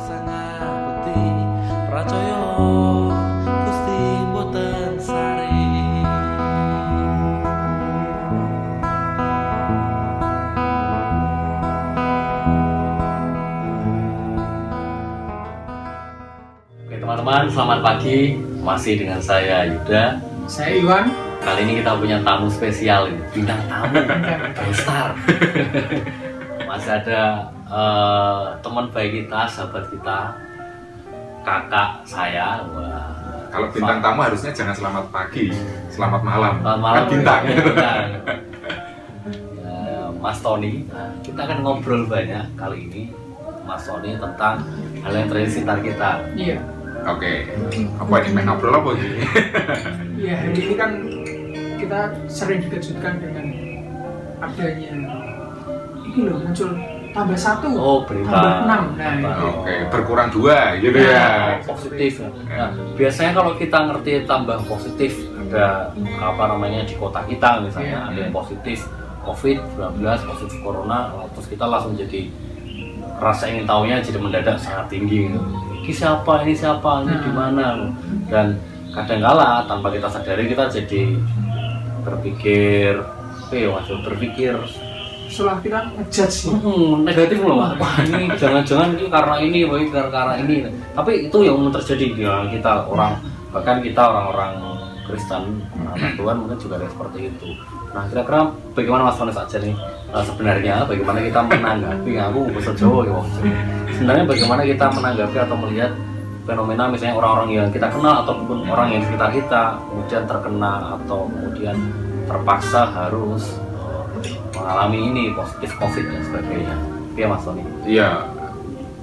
sangat putih pracaya Gusti boten sari. Oke teman-teman, selamat pagi. Masih dengan saya Yuda. Saya Iwan. Kali ini kita punya tamu spesial ini, bintang tamu, star. Masih ada teman baik kita, sahabat kita, kakak saya. Wah, kalau bintang tamu harusnya jangan selamat pagi, selamat malam. Selamat malam, Kan bintang. Ya, Mas Tony. Nah, kita akan ngobrol banyak kali ini, Mas Tony, tentang hal yang terjadi di sekitar kita. Iya. Oke, apa ini main ngobrol apa ini? Iya, hari ini kan kita sering dikejutkan dengan adanya ini loh, muncul tambah 1, Oh, berita. tambah 6. Nah, itu. Oke, berkurang 2 gitu ya. Positif. Nah, biasanya kalau kita ngerti tambah positif, ada apa namanya di kota kita misalnya, ada yang positif COVID-19, positif corona, terus kita langsung jadi rasa ingin tahunya jadi mendadak sangat tinggi gitu. Ini siapa, ini di mana? Dan kadangkala tanpa kita sadari kita jadi berpikir Setelah kita ngejudge negatif loh Mas. Wah ini jangan-jangan ini karena ini, karena ini. Tapi itu yang terjadi ya, kita bahkan kita orang-orang Kristen, anak Tuhan mungkin juga ada seperti itu. Nah kira-kira bagaimana Mas Tony saja nih sebenarnya bagaimana kita menanggapi, aku bahasa Jawa ya sebenarnya bagaimana kita menanggapi atau melihat fenomena misalnya orang-orang yang kita kenal ataupun orang yang sekitar kita kemudian terkena atau kemudian terpaksa harus mengalami ini positif COVID dan sebagainya. Iya Mas Tony. Iya,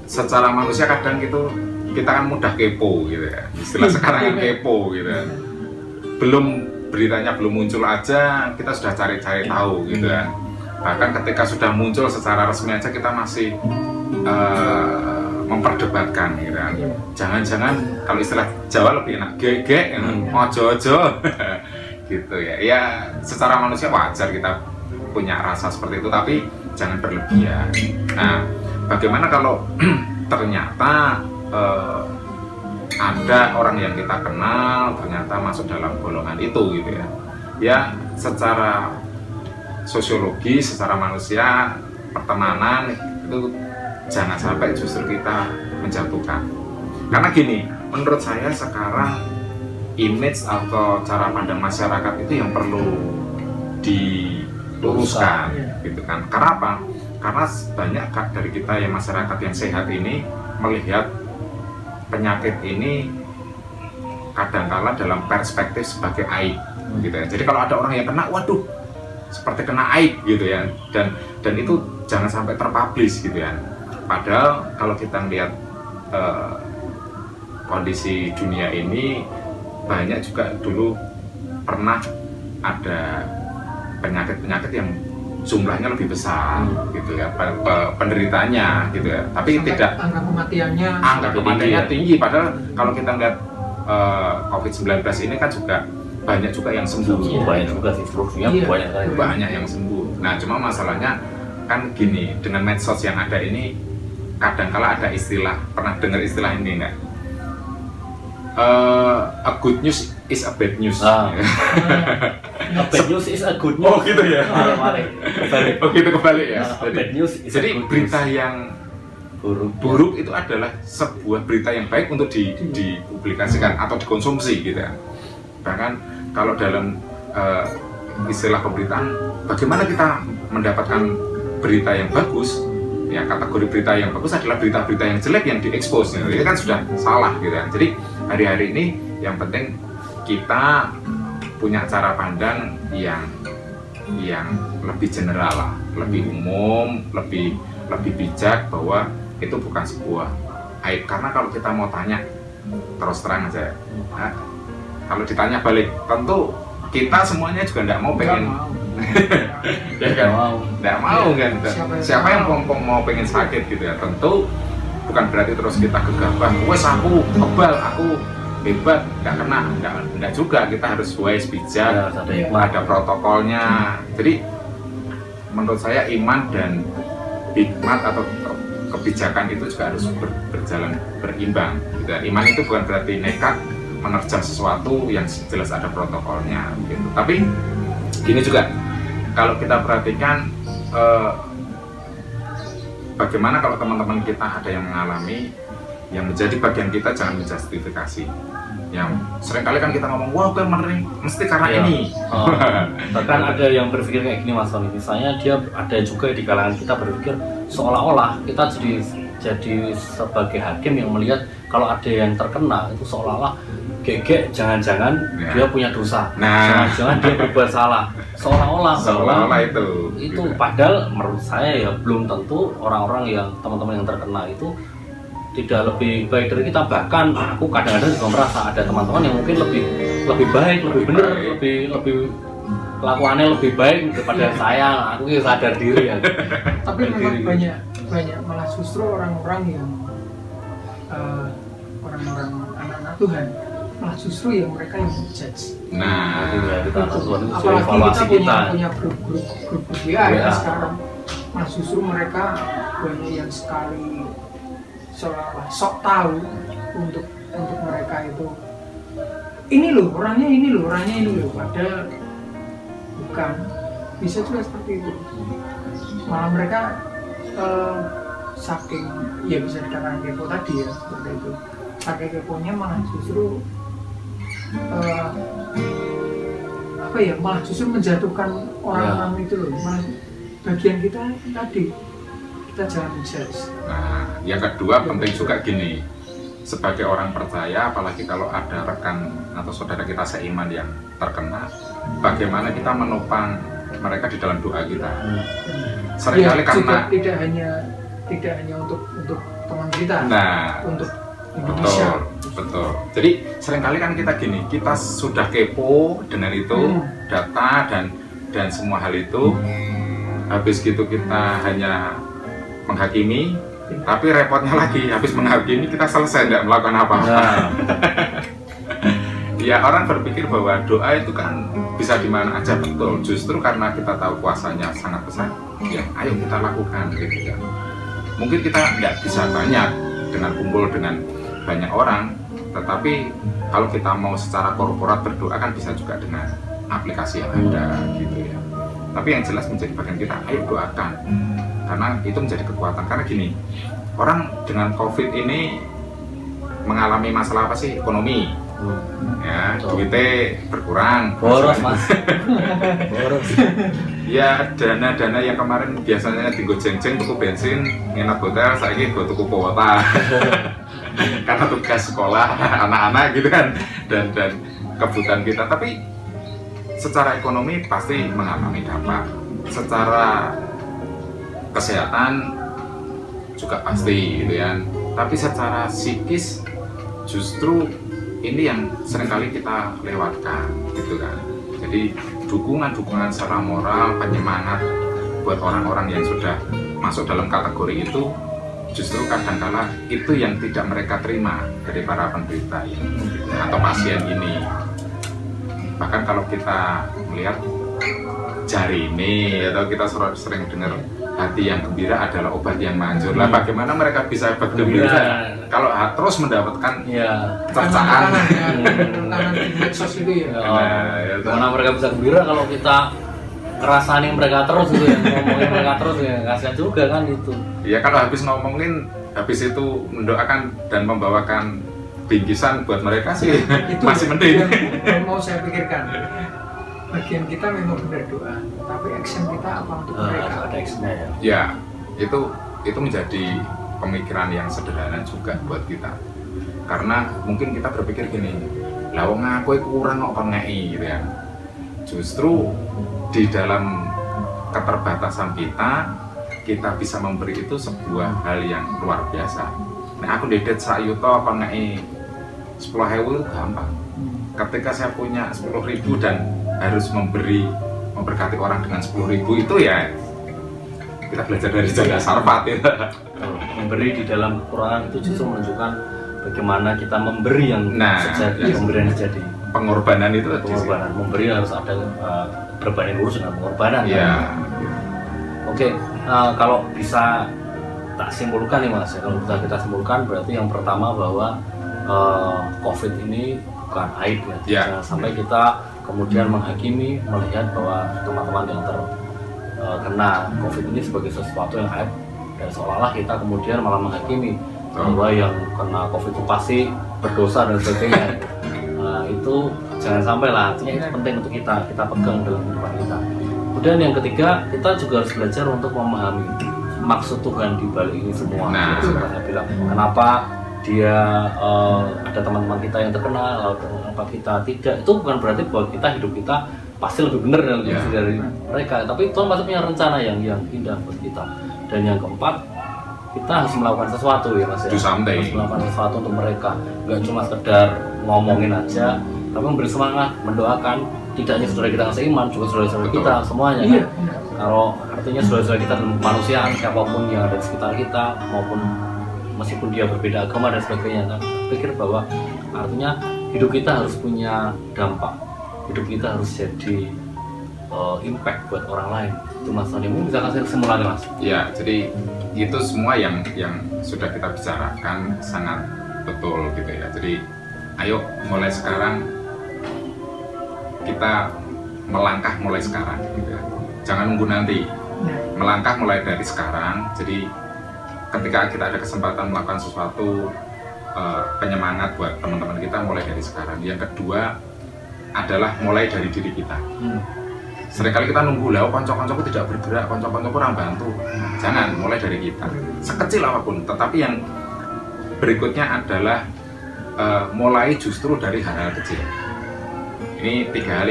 secara manusia kadang gitu kita kan mudah kepo gitu ya. Istilah sekarang yang kepo gitu ya. Beritanya belum muncul aja kita sudah cari-cari tahu gitu ya. Bahkan ketika sudah muncul secara resmi aja kita masih memperdebatkan gitu kan. Jangan-jangan kalau istilah Jawa lebih enak gegek, ojo-ojo gitu ya. Ya secara manusia wajar kita punya rasa seperti itu, tapi jangan berlebihan. Nah, bagaimana kalau ternyata ada orang yang kita kenal ternyata masuk dalam golongan itu gitu ya. Ya secara sosiologi, secara manusia, pertemanan itu jangan sampai justru kita menjatuhkan. Karena gini, menurut saya sekarang image atau cara pandang masyarakat itu yang perlu diluruskan gitu kan. Karena apa? Karena banyak dari kita yang masyarakat yang sehat ini melihat penyakit ini kadangkala dalam perspektif sebagai aib gitu ya. Jadi kalau ada orang yang kena, waduh seperti kena aib gitu ya, dan itu jangan sampai terpublish gitu ya. Padahal kalau kita lihat kondisi dunia ini banyak juga dulu pernah ada penyakit-penyakit yang jumlahnya lebih besar gitu ya, penderitanya gitu ya, tapi sampai tidak angka kematiannya tinggi. Padahal kalau kita lihat COVID-19 ini kan juga banyak juga yang sembuh. Banyak juga sih, terusnya banyak yang sembuh. Nah cuma masalahnya kan gini, dengan medsos yang ada ini kadangkala ada istilah, pernah dengar istilah ini enggak? A good news is a bad news. A bad news is a good news. Oh gitu ya. Kebalik. Oh gitu kebalik ya. A bad news is a Jadi good berita news. yang buruk itu adalah sebuah berita yang baik untuk dipublikasikan atau dikonsumsi gitu ya. Bahkan kalau dalam istilah pemberitaan, bagaimana kita mendapatkan berita yang bagus? Ya kategori berita yang bagus adalah berita-berita yang jelek yang diekspos. Itu kan sudah salah gitu ya. Jadi hari-hari ini yang penting kita punya cara pandang yang lebih general lah, lebih umum, lebih bijak bahwa itu bukan sebuah aib. Karena kalau kita mau tanya terus terang aja, nah, kalau ditanya balik, tentu kita semuanya juga nggak mau pengen, ya kan? Nggak mau kan? Siapa yang mau pengen sakit gitu ya? Tentu bukan berarti terus kita gegabah, wes aku kebal, aku hebat, nggak kena, nggak juga. Kita harus wise, bijak, ada protokolnya. Jadi menurut saya iman dan hikmat atau kebijakan itu juga harus berjalan berimbang gitu. Iman itu bukan berarti nekat menerjang sesuatu yang jelas ada protokolnya gitu. Tapi gini juga, kalau kita perhatikan bagaimana kalau teman-teman kita ada yang mengalami, yang menjadi bagian kita jangan menjustifikasi. Yang seringkali kan kita ngomong, wah kan mesti karena ini. Bahkan ada yang berpikir kayak gini Mas Tony, misalnya dia ada juga di kalangan kita berpikir seolah-olah kita jadi sebagai hakim yang melihat kalau ada yang terkena itu seolah-olah gegek, jangan-jangan dia punya dosa, jangan-jangan dia berbuat salah, seolah-olah itu gitu. Padahal menurut saya ya belum tentu orang-orang yang teman-teman yang terkena itu tidak lebih baik dari kita. Bahkan aku kadang-kadang juga merasa ada teman-teman yang mungkin lebih baik, lebih benar, lebih kelakuannya lebih baik daripada saya. Aku sadar diri ya. Tapi memang banyak malah justru orang-orang yang orang-orang anak-anak Tuhan malah justru yang mereka yang judge. Nah, kita Tuhan itu Apalagi evaluasi kita punya grup WA ya sekarang. Malah justru mereka banyak yang sekali seolah-olah sok tahu untuk mereka itu ini loh orangnya ini loh, padahal bukan. Bisa juga seperti itu. Malah mereka saking ya bisa dikatakan kepo tadi ya seperti itu, saking keponya malah justru malah justru menjatuhkan orang-orang itu loh. Malah bagian kita tadi kita jangan judge. Nah, yang kedua penting juga gini, sebagai orang percaya, apalagi kalau ada rekan atau saudara kita seiman yang terkena, bagaimana kita menopang mereka di dalam doa kita. Seringkali karena tidak hanya untuk teman kita, untuk Indonesia. Betul. Jadi seringkali kan kita gini, kita sudah kepo dengan itu data dan semua hal itu, habis gitu kita hanya menghakimi, tapi repotnya lagi habis menghakimi kita selesai tidak melakukan apa-apa. Ya orang berpikir bahwa doa itu kan bisa di mana aja, betul. Justru karena kita tahu kuasanya sangat besar, ya ayo kita lakukan gitu kan. Mungkin kita nggak bisa banyak dengan kumpul dengan banyak orang, tetapi kalau kita mau secara korporat berdoa kan bisa juga dengan aplikasi yang ada gitu ya. Tapi yang jelas menjadi bagian kita, ayo doakan. Karena itu menjadi kekuatan. Karena gini, orang dengan COVID ini mengalami masalah apa sih? Ekonomi. Ya, duitnya berkurang. Boros Mas. Boros. Ya, dana-dana yang kemarin biasanya tinggal jeng-jeng tuku bensin, nginap hotel, saya ini gue tuku kuota. Karena tugas sekolah anak-anak gitu kan, dan kebutuhan kita. Tapi secara ekonomi pasti mengalami dampak. Secara kesehatan juga pasti gitu ya. Tapi secara psikis justru ini yang seringkali kita lewatkan gitu kan. Jadi dukungan secara moral, penyemangat buat orang-orang yang sudah masuk dalam kategori itu justru kadang-kala itu yang tidak mereka terima dari para penderita ini atau pasien ini. Bahkan kalau kita melihat jari ini atau kita sering dengar hati yang gembira adalah obat yang manjur. Lah bagaimana mereka bisa bergembira kalau terus mendapatkan cercaan di medsos itu ya. Mana mereka bisa gembira kalau kita ngerasain mereka terus gitu ya, ngomongin mereka terus ya, kasihan juga kan itu. Iya, kalau habis ngomongin, habis itu mendoakan dan membawakan bingkisan buat mereka sih itu masih mending. Yang mau saya pikirkan, bagian kita memang benar doa, tapi action kita apa untuk mereka? Ada actionnya ya. Ya, itu menjadi pemikiran yang sederhana juga buat kita. Karena mungkin kita berpikir gini, lah wong aku kurang kok ngei gitu ya. Justru di dalam keterbatasan kita bisa memberi itu sebuah hal yang luar biasa. Nah aku dedet sak yuto apa ngei 10.000 itu gampang. Ketika saya punya 10.000 dan harus memberkati orang dengan 10.000 itu ya kita belajar dari Janda Sarpat ya. Memberi di dalam kekurangan itu justru menunjukkan bagaimana kita memberi yang sejati, pemberian sejati. Pengorbanan itu pengorbanan, memberi harus ada berbanding lurus dengan pengorbanan. Ya. Oke, kalau bisa tak simpulkan nih Mas, ya, kalau kita simpulkan berarti yang pertama bahwa COVID ini bukan aib ya. Jangan sampai kita kemudian menghakimi, melihat bahwa teman-teman yang terkena COVID ini sebagai sesuatu yang aib, dan seolah-olah kita kemudian malah menghakimi bahwa yang kena COVID itu pasti berdosa dan sebagainya. Itu jangan sampai lah, artinya itu penting untuk kita pegang dalam kehidupan kita. Kemudian yang ketiga, kita juga harus belajar untuk memahami maksud Tuhan di balik ini semua. Seperti saya bilang, kenapa dia ada teman-teman kita yang terkenal, lalu kenapa kita tidak, itu bukan berarti bahwa hidup kita pasti lebih benar dan lebih bersih dari mereka, tapi Tuhan pasti punya rencana yang indah buat kita. Dan yang keempat, kita harus melakukan sesuatu ya Mas ya, harus melakukan sesuatu untuk mereka, nggak cuma sekedar ngomongin aja, tapi memberi semangat, mendoakan, tidak hanya saudara kita yang seiman, juga saudara-saudara kita semuanya kan. Kalau artinya saudara-saudara kita dalam kemanusiaan, siapapun yang ada di sekitar kita, maupun meskipun dia berbeda agama dan sebagainya, kan pikir bahwa artinya hidup kita harus punya dampak, hidup kita harus jadi impact buat orang lain. Itu Mas Tony, mungkin bisa kasih kesimpulannya Mas? Ya, jadi itu semua yang sudah kita bicarakan sangat betul gitu ya. Jadi ayo mulai sekarang kita melangkah mulai sekarang gitu ya. Jangan nunggu nanti, melangkah mulai dari sekarang. Jadi ketika kita ada kesempatan melakukan sesuatu penyemangat buat teman-teman kita, mulai dari sekarang. Yang kedua adalah mulai dari diri kita. Seringkali kita nunggu lah, konco-koncoku tidak bergerak, konco-konco kurang bantu. Jangan, mulai dari kita, sekecil apapun. Tetapi yang berikutnya adalah mulai justru dari hal-hal kecil. Ini 3 hal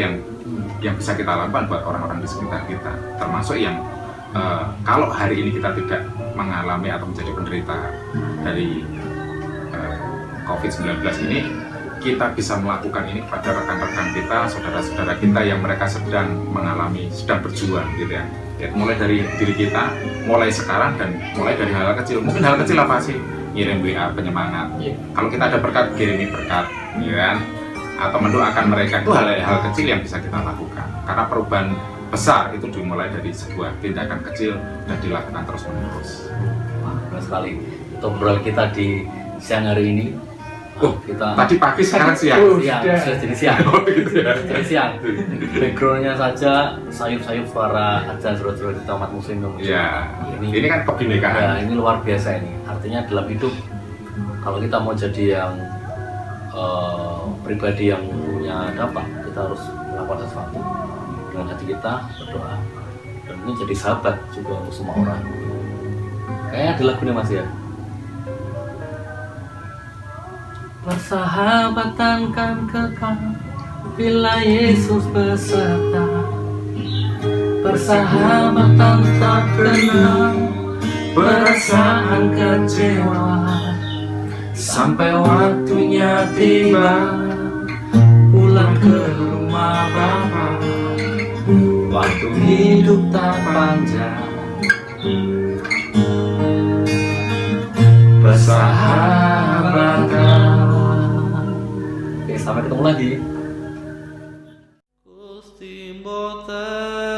yang bisa kita lakukan buat orang-orang di sekitar kita, termasuk yang kalau hari ini kita tidak mengalami atau menjadi penderita dari COVID-19 ini, kita bisa melakukan ini pada rekan-rekan kita, saudara-saudara kita yang mereka sedang mengalami, sedang berjuang gitu ya. Ya, mulai dari diri kita, mulai sekarang, dan mulai dari hal kecil. Mungkin hal kecil apa sih? Ngirim WA penyemangat. Kalau kita ada berkat, kirimi berkat, ya kan? Atau mendoakan mereka, itu hal-hal kecil yang bisa kita lakukan. Karena perubahan besar itu dimulai dari sebuah tindakan kecil dan dilakukan terus-menerus. Wah, benar sekali. Itu obrolan kita di siang hari ini. Kita tadi pagi, sekarang siang. Sudah jadi siang. Gitu ya. Jadi siang. Backgroundnya saja sayup-sayup suara adzan saudara-saudara kita umat muslim. Ya, ini kan kebinekaan. Ya, ini luar biasa ini. Artinya dalam hidup, kalau kita mau jadi yang pribadi yang punya dampak, kita harus melakukan sesuatu dengan hati kita, berdoa, dan ini jadi sahabat juga untuk semua orang. Kayaknya ada lagu nih Mas ya. Persahabatan kan kekal bila Yesus beserta. Persahabatan tak kenal perasaan kecewa, sampai waktunya tiba pulang ke rumah Bapa. Waktu hidup tak panjang, persahabatan. Oke, sampai ketemu lagi. Gusti mboten